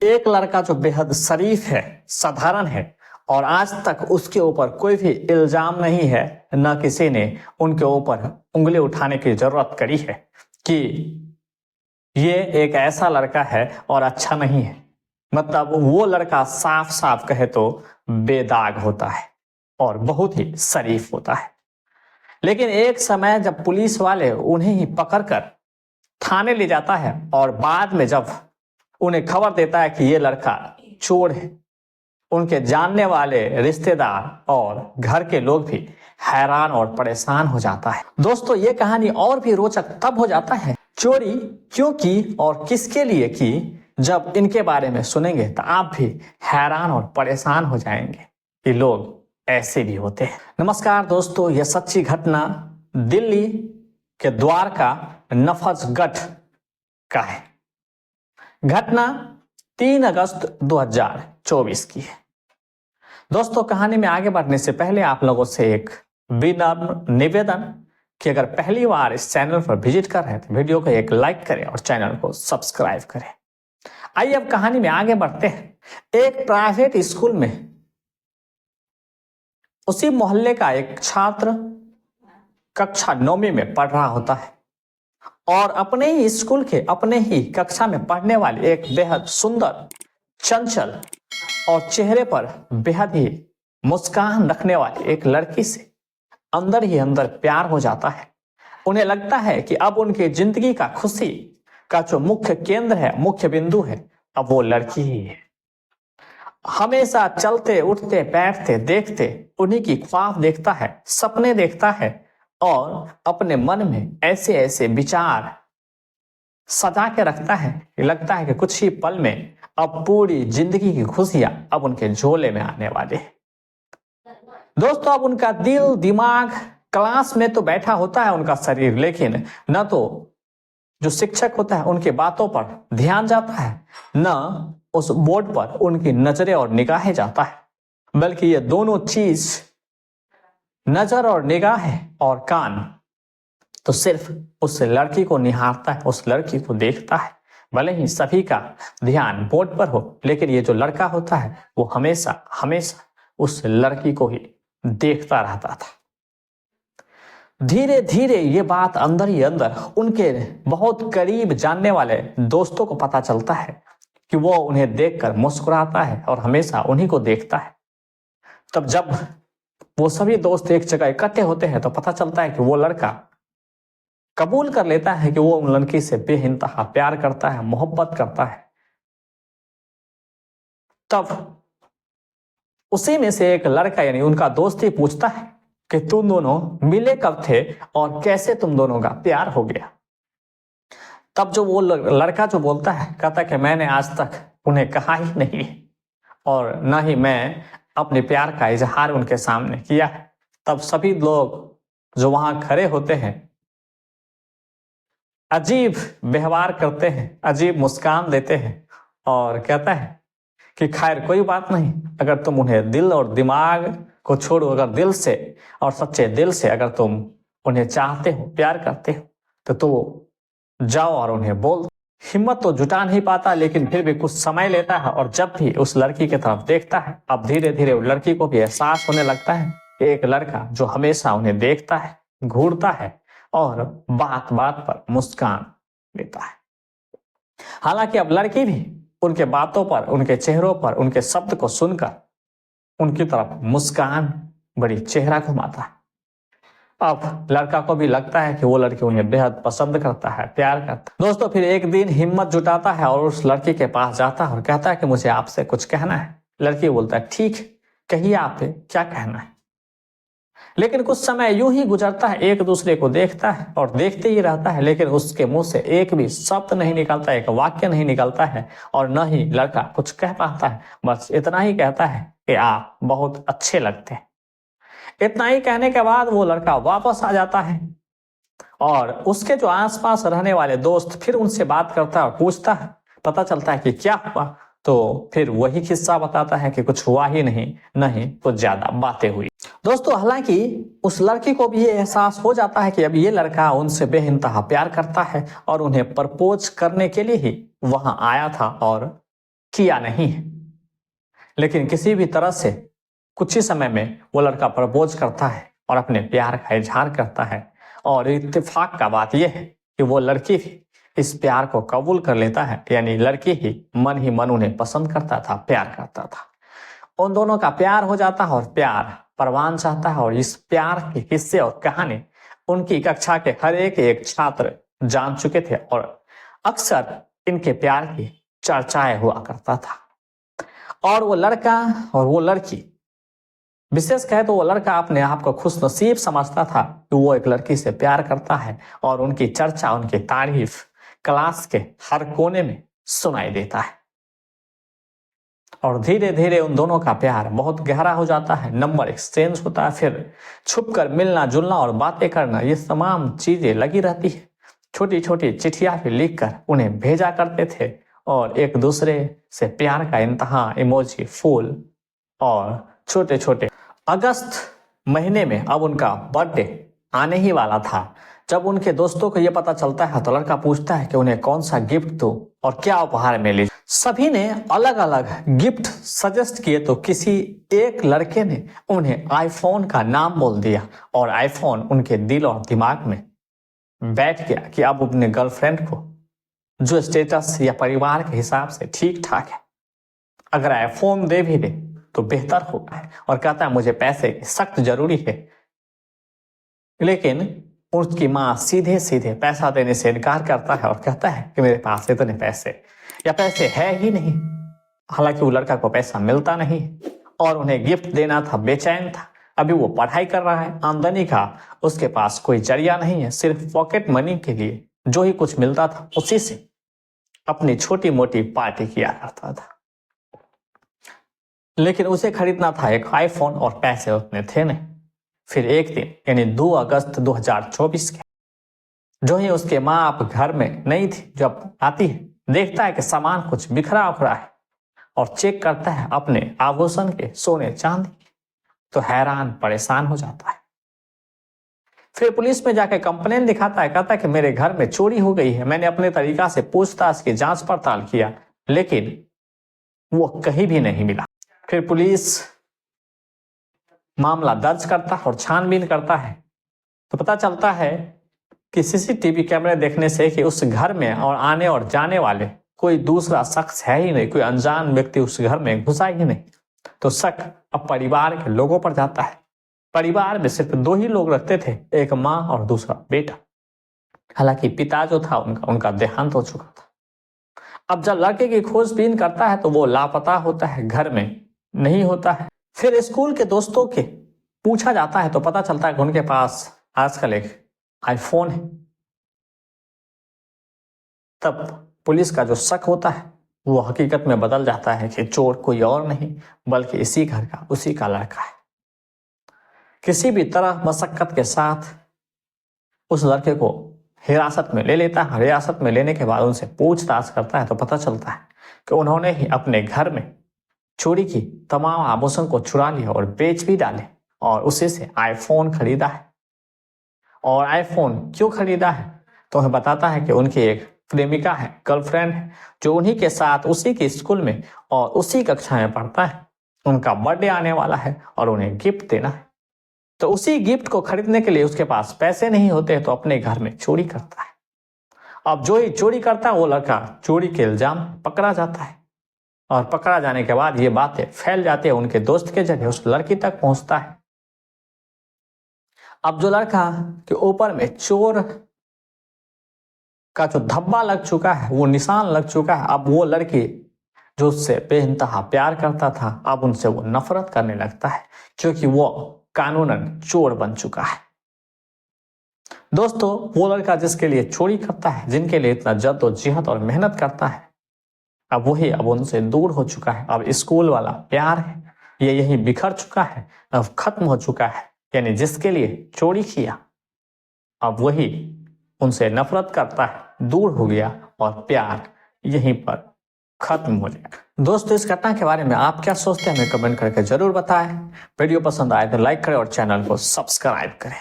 एक लड़का जो बेहद शरीफ है, साधारण है और आज तक उसके ऊपर कोई भी इल्जाम नहीं है, न किसी ने उनके ऊपर उंगली उठाने की जरूरत करी है कि ये एक ऐसा लड़का है और अच्छा नहीं है। मतलब वो लड़का साफ साफ कहे तो बेदाग होता है और बहुत ही शरीफ होता है। लेकिन एक समय जब पुलिस वाले उन्हें ही पकड़कर थाने ले जाता है और बाद में जब उन्हें खबर देता है कि ये लड़का चोर है, उनके जानने वाले रिश्तेदार और घर के लोग भी हैरान और परेशान हो जाता है। दोस्तों, ये कहानी और भी रोचक तब हो जाता है चोरी क्यों की और किसके लिए की। जब इनके बारे में सुनेंगे तो आप भी हैरान और परेशान हो जाएंगे कि लोग ऐसे भी होते हैं। नमस्कार दोस्तों, यह सच्ची घटना दिल्ली के द्वारका नफजगढ़ का है। घटना 3 अगस्त 2024 की है। दोस्तों, कहानी में आगे बढ़ने से पहले आप लोगों से एक विनम्र निवेदन कि अगर पहली बार इस चैनल पर विजिट कर रहे हैं तो वीडियो को एक लाइक करें और चैनल को सब्सक्राइब करें। आइए अब कहानी में आगे बढ़ते हैं। एक प्राइवेट स्कूल में उसी मोहल्ले का एक छात्र कक्षा 9वीं में पढ़ रहा होता है और अपने ही स्कूल के अपने ही कक्षा में पढ़ने वाली एक बेहद सुंदर, चंचल और चेहरे पर बेहद ही मुस्कान रखने वाली एक लड़की से अंदर ही अंदर प्यार हो जाता है। उन्हें लगता है कि अब उनकी जिंदगी का खुशी का जो मुख्य केंद्र है, मुख्य बिंदु है, अब वो लड़की ही है। हमेशा चलते उठते बैठते देखते उन्हीं की ख्वाब देखता है, सपने देखता है और अपने मन में ऐसे ऐसे विचार सजा के रखता है कि लगता है कि कुछ ही पल में अब पूरी जिंदगी की खुशियां अब उनके झोले में आने वाले हैं। दोस्तों, अब उनका दिल दिमाग क्लास में तो बैठा होता है उनका शरीर, लेकिन न तो जो शिक्षक होता है उनकी बातों पर ध्यान जाता है, न उस बोर्ड पर उनकी नजरें और निगाहें जाता है, बल्कि ये दोनों चीज, नजर और निगाहें और कान, तो सिर्फ उस लड़की को निहारता है, उस लड़की को देखता है। भले ही सभी का ध्यान बोर्ड पर हो, लेकिन ये जो लड़का होता है वो हमेशा हमेशा उस लड़की को ही देखता रहता था। धीरे धीरे ये बात अंदर ही अंदर उनके बहुत करीब जानने वाले दोस्तों को पता चलता है कि वो उन्हें देखकर मुस्कुराता है और हमेशा उन्हीं को देखता है। तब जब वो सभी दोस्त एक जगह इकट्ठे होते हैं तो पता चलता है कि वो लड़का कबूल कर लेता है कि वो उन लड़की से बेइंतहा प्यार करता है, मोहब्बत करता है। तब उसी में से एक लड़का यानी उनका दोस्त ही पूछता है कि तुम दोनों मिले कब थे और कैसे तुम दोनों का प्यार हो गया। तब जो वो लड़का जो बोलता है, कहता है कि मैंने आज तक उन्हें कहा ही नहीं और न ही मैं अपने प्यार का इजहार उनके सामने किया है। तब सभी लोग जो वहां खड़े होते हैं अजीब व्यवहार करते हैं, अजीब मुस्कान देते हैं और कहता है कि खैर कोई बात नहीं, अगर तुम उन्हें दिल और दिमाग को छोड़ो, अगर दिल से और सच्चे दिल से अगर तुम उन्हें चाहते हो, प्यार करते हो, तो जाओ और उन्हें बोल। हिम्मत तो जुटा नहीं पाता, लेकिन फिर भी कुछ समय लेता है और जब भी उस लड़की की तरफ देखता है, अब धीरे धीरे उस लड़की को भी एहसास होने लगता है कि एक लड़का जो हमेशा उन्हें देखता है, घूरता है और बात बात पर मुस्कान देता है। हालांकि अब लड़की भी उनके बातों पर, उनके चेहरों पर, उनके शब्द को सुनकर उनकी तरफ मुस्कान बड़ी चेहरा घुमाता है। अब लड़का को भी लगता है कि वो लड़की उन्हें बेहद पसंद करता है, प्यार करता है। दोस्तों, फिर एक दिन हिम्मत जुटाता है और उस लड़की के पास जाता है और कहता है कि मुझे आपसे कुछ कहना है। लड़की बोलता है, ठीक, कहिए आपसे क्या कहना है। लेकिन कुछ समय यूं ही गुजरता है, एक दूसरे को देखता है और देखते ही रहता है, लेकिन उसके मुंह से एक भी शब्द नहीं निकलता, एक वाक्य नहीं निकलता है और न ही लड़का कुछ कह पाता है। बस इतना ही कहता है कि आप बहुत अच्छे लगते हैं। इतना ही कहने के बाद वो लड़का वापस आ जाता है और उसके जो आसपास रहने वाले दोस्त फिर उनसे बात करता है और पूछता है, पता चलता है कि क्या हुआ, तो फिर वही किस्सा बताता है कि कुछ हुआ ही नहीं कुछ ज्यादा बातें हुई। दोस्तों, हालांकि उस लड़की को भी ये एहसास हो जाता है कि अब ये लड़का उनसे बेइंतहा प्यार करता है और उन्हें प्रपोज करने के लिए ही वहां आया था और किया नहीं है, लेकिन किसी भी तरह से कुछ ही समय में वो लड़का प्रपोज करता है और अपने प्यार का इजहार करता है। और इत्तेफाक का बात यह है कि वो लड़की भी इस प्यार को कबूल कर लेता है, यानी लड़की ही मन उन्हें पसंद करता था, प्यार करता था। उन दोनों का प्यार हो जाता है और प्यार परवान चाहता है। और इस प्यार के किस्से और कहानी उनकी कक्षा के हर एक छात्र जान चुके थे और अक्सर इनके प्यार की चर्चाएं हुआ करता था। और वो लड़का और वो लड़की, विशेष कहे तो वो लड़का अपने आप को खुश नसीब समझता था कि वो एक लड़की से प्यार करता है और उनकी चर्चा, उनकी तारीफ क्लास के हर कोने में सुनाई देता है। और धीरे धीरे उन दोनों का प्यार बहुत गहरा हो जाता है, नंबर एक्सचेंज होता है, फिर छुपकर मिलना जुलना और बातें करना, ये तमाम चीजें लगी रहती है। छोटी छोटी चिट्ठियां भी लिखकर उन्हें भेजा करते थे और एक दूसरे से प्यार का इंतहा, इमोजी, फूल और छोटे छोटे। अगस्त महीने में अब उनका बर्थडे आने ही वाला था। जब उनके दोस्तों को यह पता चलता है तो लड़का पूछता है कि उन्हें कौन सा गिफ्ट दूं और क्या उपहार मिले। सभी ने अलग अलग गिफ्ट सजेस्ट किए तो किसी एक लड़के ने उन्हें आईफोन का नाम बोल दिया और आईफोन उनके दिल और दिमाग में बैठ गया कि अब अपने गर्लफ्रेंड को, जो स्टेटस या परिवार के हिसाब से ठीक ठाक है, अगर आईफोन दे भी दे तो बेहतर होगा। और कहता है मुझे पैसे की सख्त जरूरी है। लेकिन उसकी माँ सीधे सीधे पैसा देने से इनकार करता है और कहता है कि मेरे पास इतने पैसे या पैसे है ही नहीं। हालांकि वो लड़का को पैसा मिलता नहीं और उन्हें गिफ्ट देना था, बेचैन था। अभी वो पढ़ाई कर रहा है, आमदनी का उसके पास कोई जरिया नहीं है, सिर्फ पॉकेट मनी के लिए जो ही कुछ मिलता था उसी से अपनी छोटी मोटी पार्टी किया करता था। लेकिन उसे खरीदना था एक आईफोन और पैसे उतने थे नहीं। फिर एक दिन यानी 2 अगस्त 2024 के, जो ही उसके माँ आप घर में नहीं थी, जब आती है देखता है कि सामान कुछ बिखरा उखरा है और चेक करता है अपने आभूषण के, सोने चांदी, तो हैरान परेशान हो जाता है। फिर पुलिस में जाकर कंप्लेन दिखाता है, कहता है कि मेरे घर में चोरी हो गई है। मैंने अपने तरीका से पूछताछ की, जांच पड़ताल किया, लेकिन वो कहीं भी नहीं मिला। फिर पुलिस मामला दर्ज करता है और छानबीन करता है तो पता चलता है कि सीसीटीवी कैमरे देखने से कि उस घर में और आने और जाने वाले कोई दूसरा शख्स है ही नहीं, कोई अनजान व्यक्ति उस घर में घुसा ही नहीं। तो शक अब परिवार के लोगों पर जाता है। परिवार में सिर्फ 2 ही लोग रखते थे, एक माँ और दूसरा बेटा। हालांकि पिता जो था उनका देहांत हो चुका था। अब जब लड़के की खोजबीन करता है तो वो लापता होता है, घर में नहीं होता है। फिर स्कूल के दोस्तों के पूछा जाता है तो पता चलता है कि उनके पास आजकल एक आईफोन है। तब पुलिस का जो शक होता है वो हकीकत में बदल जाता है कि चोर कोई और नहीं बल्कि इसी घर का, उसी का लड़का है। किसी भी तरह मशक्कत के साथ उस लड़के को हिरासत में ले लेता है। हिरासत में लेने के बाद उनसे पूछताछ करता है तो पता चलता है कि उन्होंने ही अपने घर में चोरी की तमाम आभूषण को चुरा लिया और बेच भी डाले और उसी से आईफोन खरीदा है। और आईफोन क्यों खरीदा है तो उन्हें बताता है कि उनकी एक प्रेमिका है, गर्लफ्रेंड है, जो उन्हीं के साथ उसी के स्कूल में और उसी कक्षा में पढ़ता है। उनका बर्थडे आने वाला है और उन्हें गिफ्ट देना है। तो उसी गिफ्ट को खरीदने के लिए उसके पास पैसे नहीं होते तो अपने घर में चोरी करता है। अब जो ही चोरी करता है वो लड़का चोरी के इल्जाम पकड़ा जाता है और पकड़ा जाने के बाद ये बातें फैल जाती है, उनके दोस्त के जरिए उस लड़की तक पहुंचता है। अब जो लड़का के ऊपर में चोर का जो धब्बा लग चुका है, वो निशान लग चुका है, अब वो लड़की जो उससे बेइंतहा प्यार करता था अब उनसे वो नफरत करने लगता है क्योंकि वो कानूनन चोर बन चुका है। दोस्तों, वो लड़का जिसके लिए चोरी करता है, जिनके लिए इतना जद्दोजहद और मेहनत करता है, अब वही अब उनसे दूर हो चुका है। अब स्कूल वाला प्यार है ये यही बिखर चुका है, अब खत्म हो चुका है। यानी जिसके लिए चोरी किया अब वही उनसे नफरत करता है, दूर हो गया और प्यार यहीं पर खत्म हो जाएगा। दोस्तों, इस घटना के बारे में आप क्या सोचते हैं हमें कमेंट करके जरूर बताएं। वीडियो पसंद आए तो लाइक करें और चैनल को सब्सक्राइब करें।